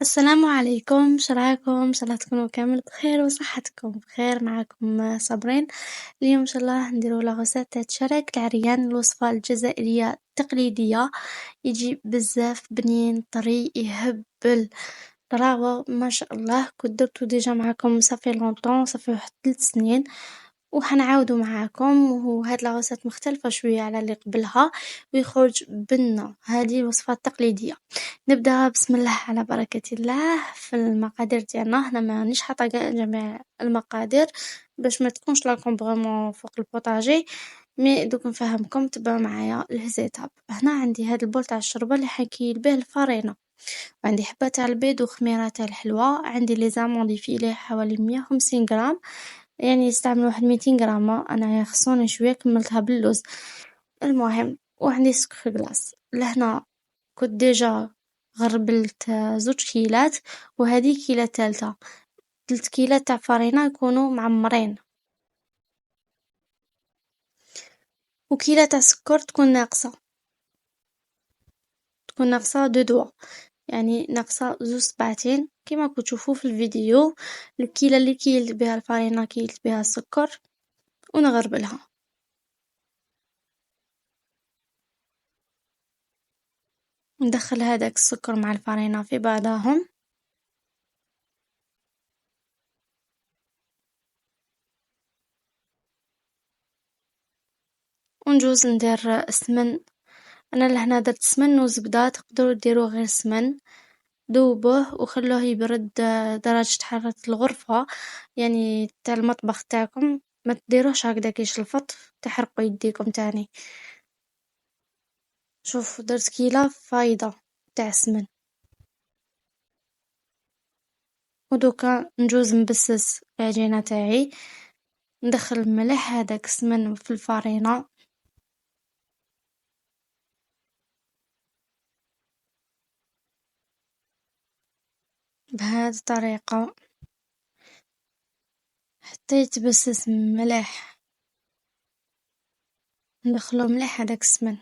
السلام عليكم، شراكم؟ إن شاء الله تكونوا كامل بخير وصحتكم بخير. معكم صابرين. اليوم إن شاء الله نديرو لاغوسيت تاع شراك العريان، الوصفة الجزائرية التقليدية. يجي بزاف بنين طري يهبل. راهو ما شاء الله كنت درتو ديجا معاكم صافي لونطون، صافي واحد 3 سنين وحنعاودو معاكم. وهاد لاغوسيت مختلفة شوية على اللي قبلها ويخرج بنة. هذه الوصفة التقليدية. نبدأ بسم الله على بركة الله في المقادير ديالنا. هنا ما رانيش حاطة جميع المقادير باش ما تكونش لاكم فريمون فوق البوطاجي، مي دوك نفهمكم تبعوا معايا الهزيتاب. هنا عندي هاد البول تاع الشوربة اللي حنكيل به الفرينة، وعندي حبة تاع البيض وخميرة تاع الحلوى. عندي لي زاموندي فيليه حوالي 150 غرام، يعني يستعمل واحد 200 غرام. انا خصوني شويه كملتها باللوز. المهم، وعندي سكر كلاص لهنا. كنت ديجا غربلت 2 كيلات، وهذه كيلة تالتة. 3 كيلات تاع فرينة يكونوا معمرين، وكيلة تاع سكر تكون ناقصة 2 دوا، يعني ناقصة 2 سبعتين كيما كنتو تشوفوا في الفيديو. الكيلة اللي كيلت بها الفرينة كيلت بها السكر ونغربلها. ندخل هذاك السكر مع الفرينة في بعضهم، ونجوز ندير السمن. انا لهنا درت سمن وزبدة، تقدروا ديروا غير سمن. ذوبوه وخلوه يبرد درجة حرارة الغرفة، يعني تاع المطبخ تاعكم. ما تديروش هكذا كيشلفط، تحرقوا يديكم تاني. شوف درت كيلة فايضة تاع سمن. ودوكا نجوز نبسس العجينة تاعي. ندخل ملح هذاك السمن في الفرينة، بهذه الطريقة حتى يتبسس مليح. ندخلو مليح هذاك السمن.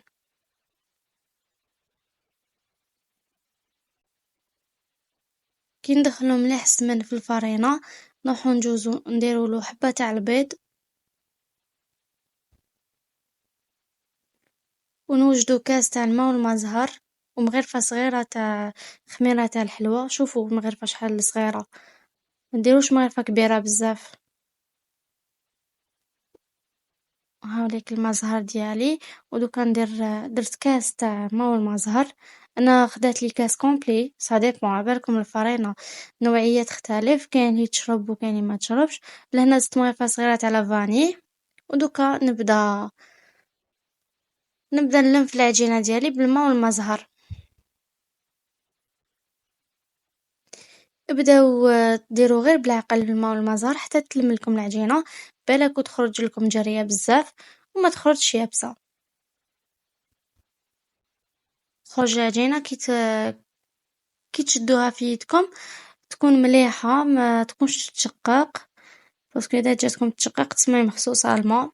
كي ندخلو مليح السمن في الفرينة، نروحو نجوزو نديرولو حبة تاع البيض، ونوجدو كاس تاع الماء والما زهر، ومغرفة صغيرة تاع خميرة تاع الحلوى. شوفوا المغرفة شحال صغيرة، مديروش مغرفة كبيرة بزاف. هاوليك الماء زهر ديالي. ودوكا درت كاس تاع ماء والما زهر. انا خدات لي كاس كومبلي، صديق مع بالكم الفرينة نوعية تختلف، كاين اللي تشرب وكاين اللي ما تشربش. لهنا زدت مغرفة صغيرة تاع لافاني. ودوكا نبدا نلم في العجينة ديالي بالماء والما زهر. ابداو ديروا غير بالعقل بالماء والما زهر حتى تلم لكم العجينة. بالك وتخرج لكم جرية بزاف وما تخرجش يابسة. تخرج العجينة كي تشدوها في يدكم تكون مليحة، ما تكونش تشقق، باسكو اذا جاتكم تشقق تسمى مخصوصة الماء.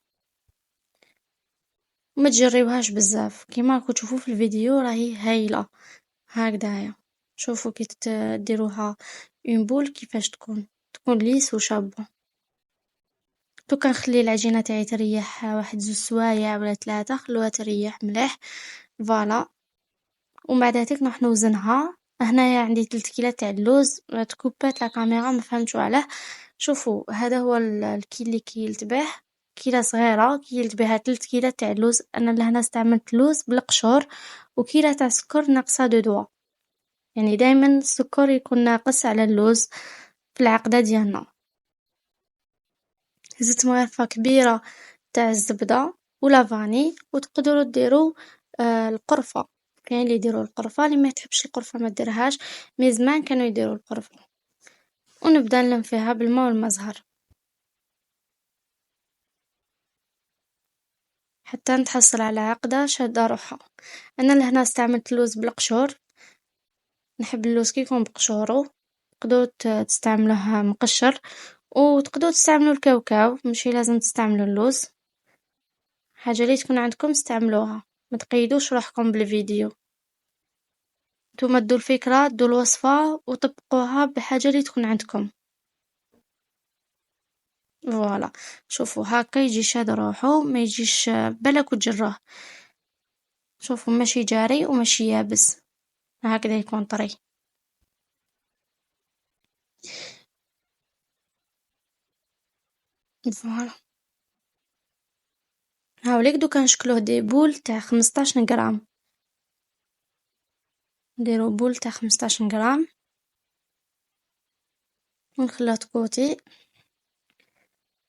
وما تجريوهاش بزاف، كيما راكم تشوفوا في الفيديو راهي هايلة هكذايا. شوفوا كي ديروها اون بول كيفاش تكون ليس وشابة. دوكا نخلي العجينة تاعي تريح واحد 2 سوايع ولا 3، خلوها تريح مليح. فوالا. ومن بعد هاتيك نروح نوزنها. هنايا عندي 3 كيلات تاع اللوز. تكوبات لا كاميرا ما فهمتش علاه. شوفوا هذا هو الكيل اللي كيلت به. كيلة صغيرة كيلت بها 3 كيلات تاع اللوز. انا لهنا استعملت لوز بالقشور، وكيلة تاع سكر ناقصة 2 دوا. يعني دايما السكر يكون ناقص على اللوز في العقدة ديالنا. زدت مغرفة كبيرة تاع الزبدة ولا فاني. وتقدروا ديروا القرفة. كاين اللي يديروا القرفة، اللي ما تحبش القرفة ما ديرهاش، مي زمان كانوا يديروا القرفة. ونبدا نلم فيها بالماء والمزهر حتى نتحصل على عقدة شادة روحها. انا لهنا استعملت اللوز بالقشور. نحب اللوز كي يكون بقشورو. تقدروا تستعملوه مقشر، وتقدروا تستعملوا الكاوكاو، ماشي لازم تستعملوا اللوز. حاجة اللي تكون عندكم استعملوها، ما تقيدوش روحكم بالفيديو. نتوما دو الفكرة دو الوصفة وطبقوها بالحاجة اللي تكون عندكم. فوالا شوفوا هكا يجي شاد روحو ما يجيش بالك وتجروه. شوفوا ماشي جاري وماشي يابس، هكذا يكون طري. فوالا هاوليك دوكا نشكلوه دي بول تاع 15 غرام. نديرو بول تاع 15 غرام ونخليها تكوتي.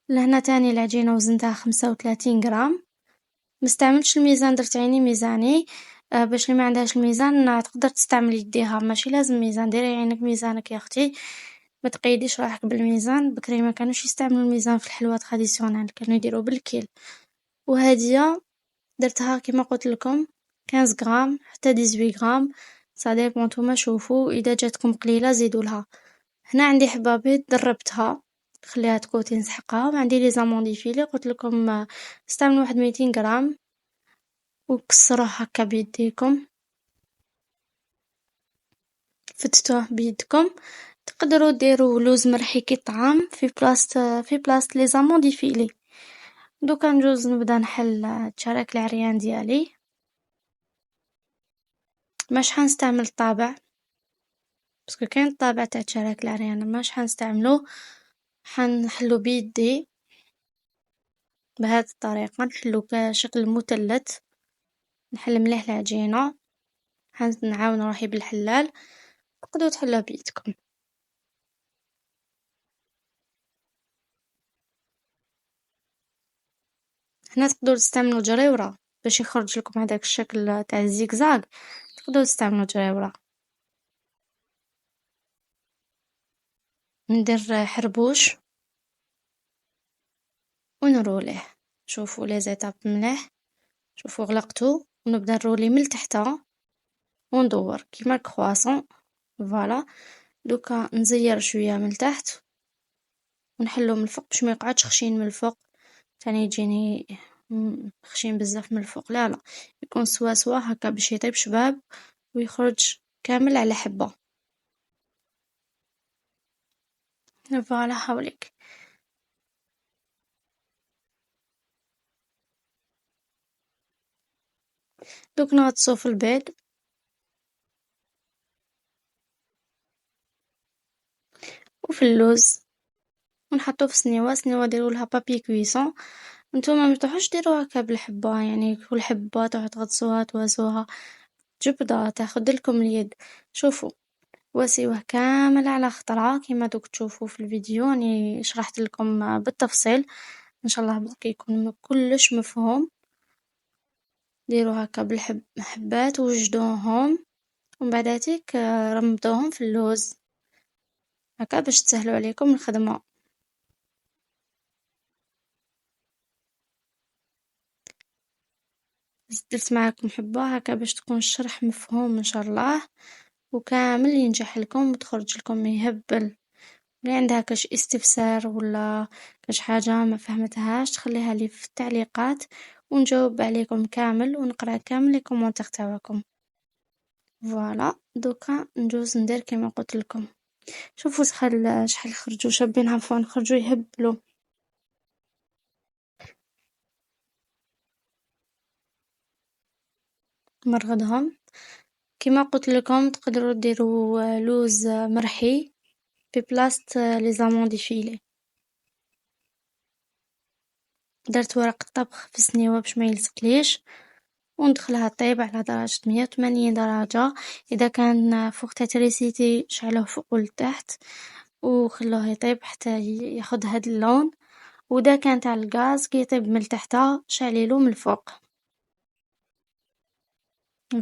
لهنا تاني العجينة وزنتها 35 غرام. مستعملتش الميزان، درت عيني ميزاني. باش اللي ما عندهاش الميزان تقدر تستعمل يديها، ماشي لازم ميزان، ديري عينك ميزانك يا اختي. ما تقيديش روحك بالميزان، بكري ما كانوش يستعملوا الميزان في الحلوى تراديسيونيل، كانوا يديروا بالكيل. وهادية درتها كيما قلت لكم 15 غرام حتى 18 غرام، سا ديبون نتوما شوفوا، اذا جاتكم قليله زيدوا لها. هنا عندي حبه بيض دربتها، خليها تكوتي نسحقها. وعندي لي زاموندي فيلي قلت لكم استعملوا واحد 200 غرام وكسروه هكا بيديكم، فتتوه بيدكم. تقدروا ديروا لوز مرحي كي طعام في بلاصه لي زاموندي فيلي. دوكا نجوز نبدا نحل الشراك العريان ديالي. ماش حنستعمل طابع باسكو كاين الطابع تاع الشراك العريان، ماش حنستعملوه، حنحلو بيدي بهذه الطريقه، نحلو كشكل مثلث. نحل مليح العجينه، نعاون روحي بالحلال. تقدروا تحلوه بيدكم. هنا تقدروا تستعملوا جريوره باش يخرج لكم هذاك الشكل تاع الزيكزاك، تقدروا تستعملوا جريوره. ندير حربوش ونروليه. شوفوا لي زيتاب مليح، شوفوا غلقته ونبدا نرولي من التحت وندور كيما الكرواسون. فوالا دوكا نزير شويه من التحت ونحلو من الفوق باش ما يقعدش خشين من الفوق، تاني يجيني خشين بزاف من الفوق. لا لا، يكون سوا سوا هكا باش يطيب شباب ويخرج كامل على حبه. فوالا هاوليك. دوك نغطسو في البيض وفي اللوز ونحطوه في سنيوه ديرولها بابي كويسون. نتوما متروحوش ديروها هكا بالحبة، يعني كل حبة تروحو تغطسوها تواسوها، جبدة تاخدلكم اليد. شوفوا واسيوه كامل على خطرة كيما دوك تشوفوا في الفيديو، راني شرحت لكم بالتفصيل. ان شاء الله بقى يكون كلش مفهوم. ديروا هكا حبات وجدوهم ومن بعداتيك رمضوهم في اللوز هكا باش تسهلوا عليكم الخدمة. درت معاكم حبة هكا باش تكون الشرح مفهوم ان شاء الله، وكامل ينجح لكم وتخرج لكم يهبل. اللي عندها كاش استفسار ولا كاش حاجة ما فهمتهاش تخليها لي في التعليقات ونجاوب عليكم كامل ونقرأ كامل لي كومونتير تاعكم. فوالا دوكا نجوز ندير كما قلت لكم. شوفوا شحال خرجوا شابين، عفوا خرجوا يهبلوا. مرغدهم كما قلت لكم تقدروا ديروا لوز مرحي في بلاصة لي زاموندي فيلي. درت ورق الطبخ في السنيوة باش ما يلصقليش وندخلها طيب على درجة 180 درجة. اذا كان فوق تريسيتي شعلوه فوق ولتحت وخلوه يطيب حتى ياخد هاد اللون. ودا كان تاع الغاز كي يطيب من التحت شعليلو من الفوق.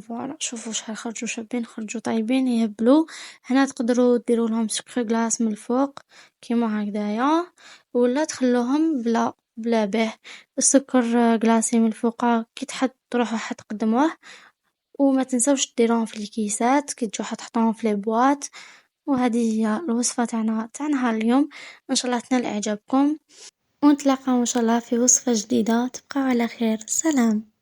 فوالا شوفوا شحال خرجوا شابين، خرجوا طيبين يهبلوا. هنا تقدروا ديروا لهم سكر غلاس من الفوق كيما هكذايا، ولا تخلوهم بلا به السكر غلاسي من الفوق كي تحط تروحوا حتقدموه. وما تنسوش ديروهم في الكيسات كي تجوا حتحطوهم في لي بواط. وهذه هي الوصفة تاع نهار اليوم، ان شاء الله تنال اعجابكم ونتلاقاو ان شاء الله في وصفة جديدة. تبقاو على خير، سلام.